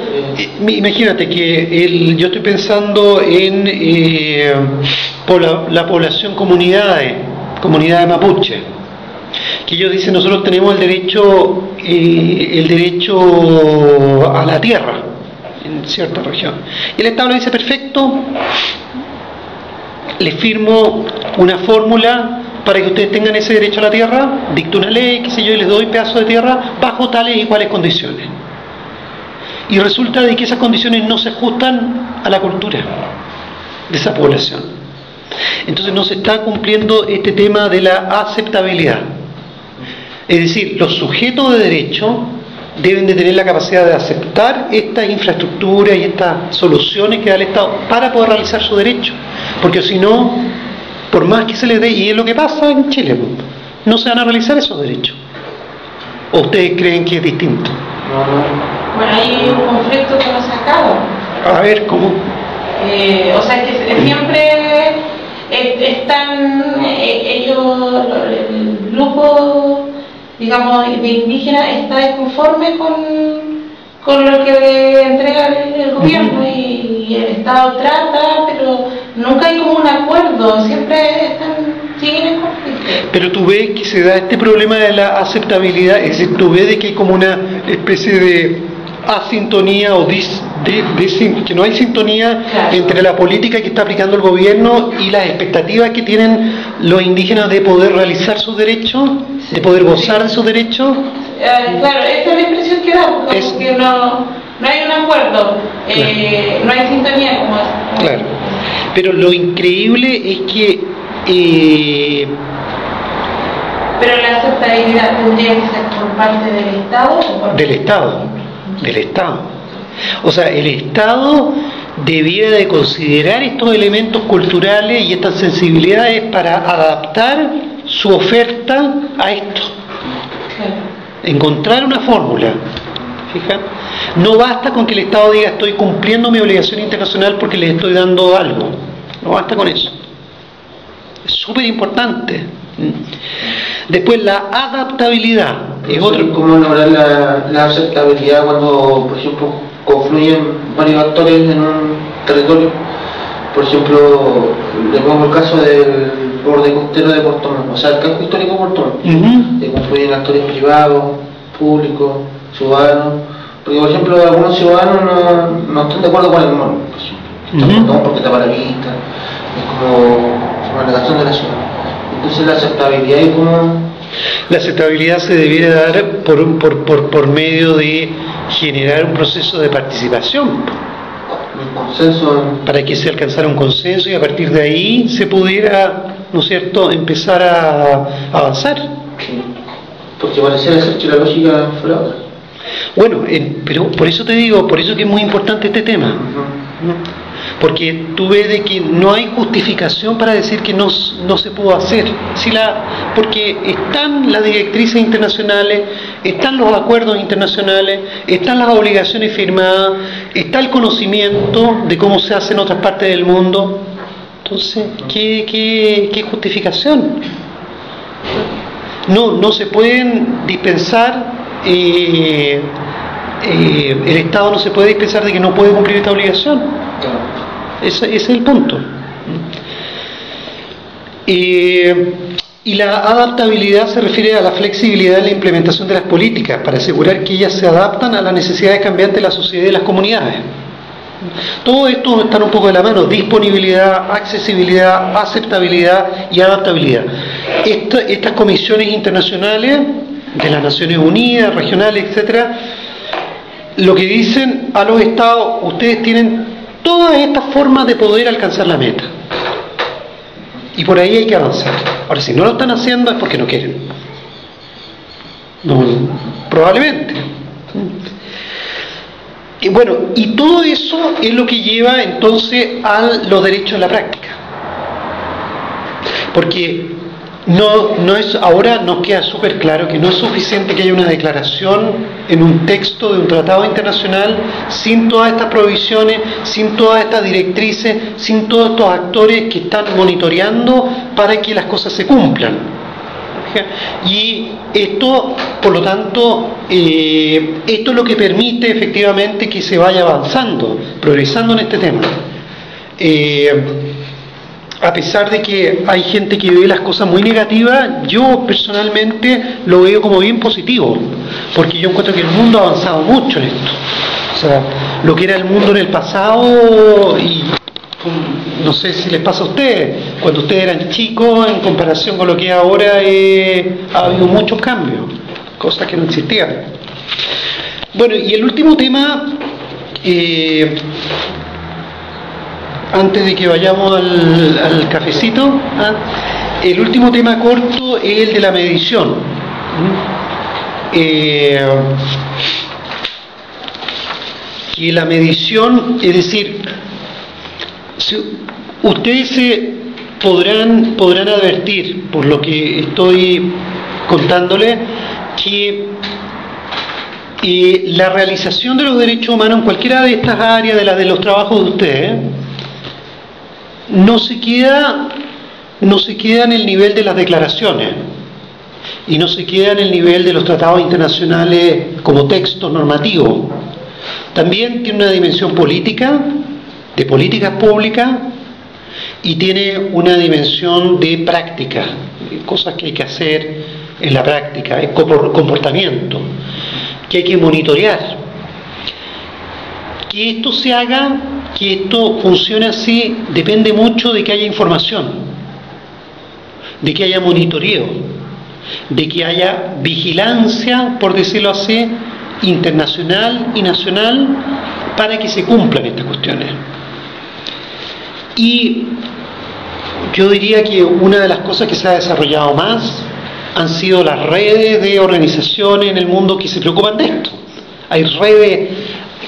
imagínate que yo estoy pensando en la población comunidades mapuche, que ellos dicen nosotros tenemos el derecho a la tierra en cierta región. Y el Estado le dice perfecto, le firmo una fórmula para que ustedes tengan ese derecho a la tierra, dicto una ley, qué sé yo, y les doy pedazos de tierra bajo tales y cuales condiciones. y resulta de que esas condiciones no se ajustan a la cultura de esa población. Entonces no se está cumpliendo este tema de la aceptabilidad. Es decir, los sujetos de derecho deben de tener la capacidad de aceptar estas infraestructuras y estas soluciones que da el Estado para poder realizar su derecho, porque si no, por más que se les dé, y es lo que pasa en Chile, no se van a realizar esos derechos. ¿O ustedes creen que es distinto? Bueno, hay un conflicto que no se acaba. A ver, ¿cómo? O sea, que siempre están ellos, el grupo, digamos, de indígenas está desconforme con lo que le entrega el gobierno y el Estado trata, pero nunca hay como un acuerdo, siempre siguen en conflicto. Pero tú ves que se da este problema de la aceptabilidad, es decir, tú ves de que hay como una especie de asintonía o que no hay sintonía, claro, entre la política que está aplicando el gobierno y las expectativas que tienen los indígenas de poder realizar sus derechos, de poder gozar de sus derechos. Claro, esa es la impresión que da, porque no hay un acuerdo, claro, no hay sintonía como es. Claro, pero lo increíble es que pero la aceptabilidad tendría que ser por parte del Estado o por del Estado. O sea, el Estado debiera de considerar estos elementos culturales y estas sensibilidades para adaptar su oferta a esto. Encontrar una fórmula. ¿Fija? No basta con que el Estado diga estoy cumpliendo mi obligación internacional porque le estoy dando algo. No basta con eso. Es súper importante. Después la adaptabilidad es otro. ¿Cómo lograr la aceptabilidad cuando, por ejemplo, confluyen varios actores en un territorio? Por ejemplo, le pongo el caso del borde costero de Puerto Montt, o sea, el casco histórico de Puerto Montt, que confluyen actores privados, públicos, ciudadanos, porque por ejemplo algunos ciudadanos no están de acuerdo con el mall, por ejemplo, están porque tapa la vista, es como una negación de la ciudad. Entonces la aceptabilidad y cómo... La aceptabilidad se debiera dar por medio de generar un proceso de participación. Un consenso. Para que se alcanzara un consenso y a partir de ahí se pudiera, ¿no es cierto?, empezar a avanzar. Sí. Porque pareciera ser que la lógica fue la otra. Bueno, pero por eso te digo, por eso que es muy importante este tema. Porque tú ves de que no hay justificación para decir que no se pudo hacer. Porque están las directrices internacionales, están los acuerdos internacionales, están las obligaciones firmadas, está el conocimiento de cómo se hace en otras partes del mundo. Entonces, ¿qué justificación? No se pueden dispensar, el Estado no se puede dispensar de que no puede cumplir esta obligación. Ese es el punto. Y la adaptabilidad se refiere a la flexibilidad en la implementación de las políticas para asegurar que ellas se adaptan a las necesidades cambiantes de la sociedad y de las comunidades. Todo esto está un poco de la mano: disponibilidad, accesibilidad, aceptabilidad y adaptabilidad. Estas comisiones internacionales de las Naciones Unidas, regionales, etcétera, lo que dicen a los estados: ustedes tienen todas estas formas de poder alcanzar la meta y por ahí hay que avanzar. Ahora, si no lo están haciendo es porque no quieren, probablemente. Y bueno, y todo eso es lo que lleva entonces a los derechos en la práctica, porque ahora nos queda súper claro que no es suficiente que haya una declaración en un texto de un tratado internacional sin todas estas provisiones, sin todas estas directrices, sin todos estos actores que están monitoreando para que las cosas se cumplan. Y esto, por lo tanto, esto es lo que permite efectivamente que se vaya avanzando, progresando en este tema. A pesar de que hay gente que ve las cosas muy negativas, yo personalmente lo veo como bien positivo, porque yo encuentro que el mundo ha avanzado mucho en esto. O sea, lo que era el mundo en el pasado, y no sé si les pasa a ustedes, cuando ustedes eran chicos, en comparación con lo que es ahora, ha habido muchos cambios, cosas que no existían. Bueno, y el último tema Antes de que vayamos al cafecito, el último tema corto es el de la medición. Y la medición, es decir, ustedes podrán advertir, por lo que estoy contándole, que la realización de los derechos humanos en cualquiera de estas áreas, de los trabajos de ustedes, no se queda en el nivel de las declaraciones y no se queda en el nivel de los tratados internacionales como textos normativos. También tiene una dimensión política, de políticas públicas, y tiene una dimensión de práctica, cosas que hay que hacer en la práctica, comportamiento, que hay que monitorear. Que esto se haga, que esto funcione así, depende mucho de que haya información, de que haya monitoreo, de que haya vigilancia, por decirlo así, internacional y nacional, para que se cumplan estas cuestiones. Y yo diría que una de las cosas que se ha desarrollado más han sido las redes de organizaciones en el mundo que se preocupan de esto. Hay redes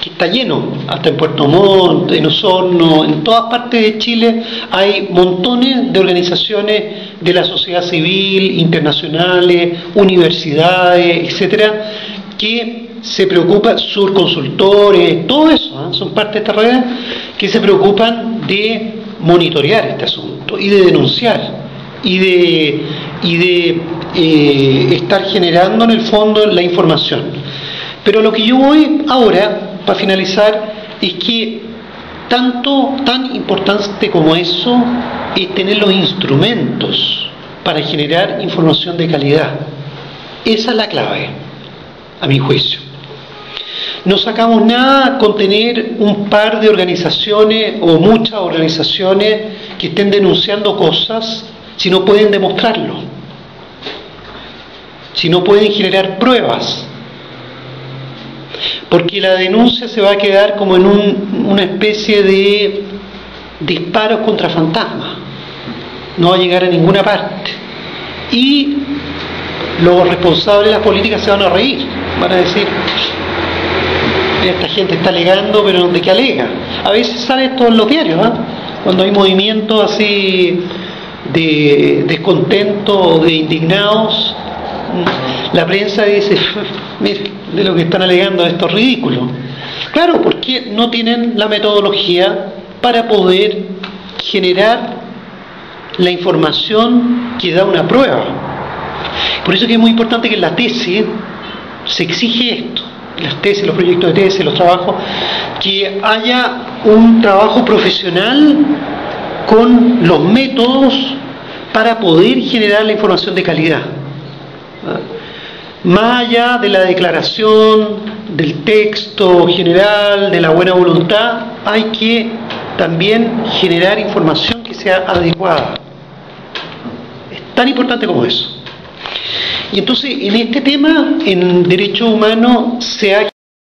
que está lleno, hasta en Puerto Montt, en Osorno, en todas partes de Chile hay montones de organizaciones de la sociedad civil, internacionales, universidades, etcétera, que se preocupan, surconsultores, todo eso, son parte de esta red, que se preocupan de monitorear este asunto y de denunciar y de estar generando en el fondo la información. Pero lo que yo voy ahora, para finalizar, es que tan importante como eso es tener los instrumentos para generar información de calidad. Esa es la clave, a mi juicio. No sacamos nada con tener un par de organizaciones o muchas organizaciones que estén denunciando cosas si no pueden demostrarlo, si no pueden generar pruebas. Porque la denuncia se va a quedar como en una especie de disparos contra fantasmas, no va a llegar a ninguna parte, y los responsables de las políticas se van a reír, van a decir, esta gente está alegando, pero ¿de qué alega? A veces sale esto en los diarios, cuando hay movimientos así de descontento o de indignados, la prensa dice, mire, de lo que están alegando esto es ridículo. Claro, porque no tienen la metodología para poder generar la información que da una prueba. Por eso que es muy importante que en la tesis se exige esto, las tesis, los proyectos de tesis, los trabajos, que haya un trabajo profesional con los métodos para poder generar la información de calidad. Más allá de la declaración, del texto general, de la buena voluntad, hay que también generar información que sea adecuada. Es tan importante como eso. Y entonces, en este tema, en derechos humanos, se ha